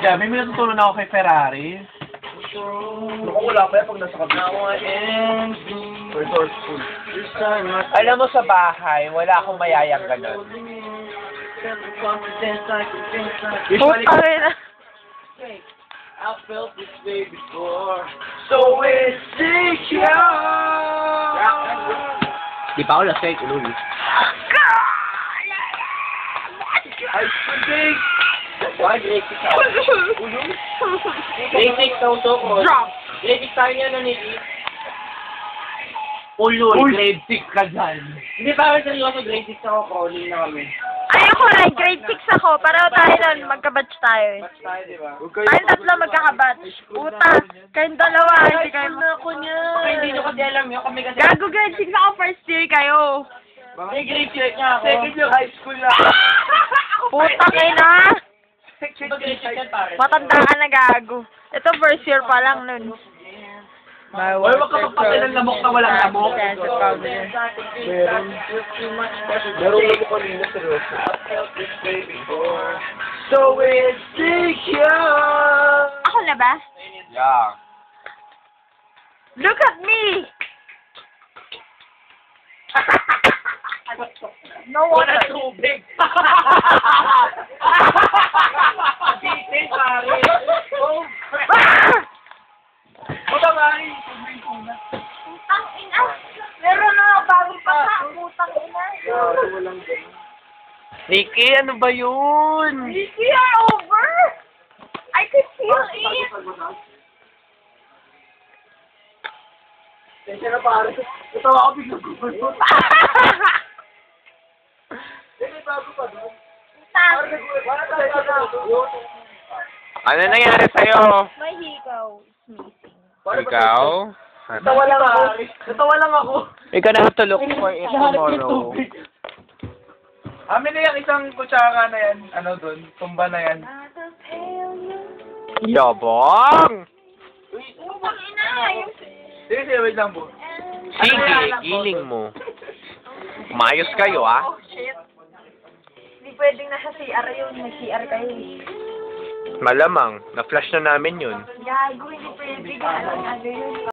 Yeah, may natutunan ako kay Ferrari. Mukhang wala pa yan pag nasa kabila. Resourceful. Alam mo sa bahay, wala akong mayayang ganun. Usually, I felt this way before. so insecure! Di pa ako lasik, Louis. I think... Why, grade 6 ako? Grade 6 na uso ko. Grade 6 tayo niya na ni Ulo, grade 6 ka dyan. Hindi pa ako seryoso, grade 6 ako, calling na kami. Ayoko rin, grade 6 ako. Pareho tayo nun, magka-batch tayo eh. Batch tayo, di ba? Tayong tatlo magkaka-batch. Puta, kayong dalawa, hindi kayo ako niya. Okay, hindi nyo kasi alam yun. Kami kasi... Gago, grade 6 ako, first year kayo. May grade 6 niya ako. Second year high school na. Puta kayo na. Ito grade 6 yan, pare. Matanda ka na, gago. Ito first year pa lang nun. Oy, wag ka magpapay ng lamok na walang lamok. Meron. Meron mo kanina, seryoso. So insecure! Ako na ba? Yeah. Look at me! No Wala water. tubig. Bitin, pare. Oh, Buta nga rin, tubig ko na. Putang ina. Meron na bagong pasa. Putang ina. Walang ganun. Nikki, ano ba yun? We are over. I could feel it. Kaya na pare, ito ako biglang gumawa. May bago pa doon. Ano nangyari sa'yo? My hikaw is missing. Ikaw? Natawa lang ako. Natawa lang ako. You're gonna have to look for it tomorrow. Amin na yung isang kutsara na yan. Ano doon? Tumba na yan. Yabang! Putang ina. Sige, sige, wait lang po. Sige, giling mo. Umayos kayo, ah. Oh shit. Hindi pwedeng nasa CR yun. Nag-CR kayo eh. Malamang, na-flash na namin yun. Gago, hindi pwede. Ano yun?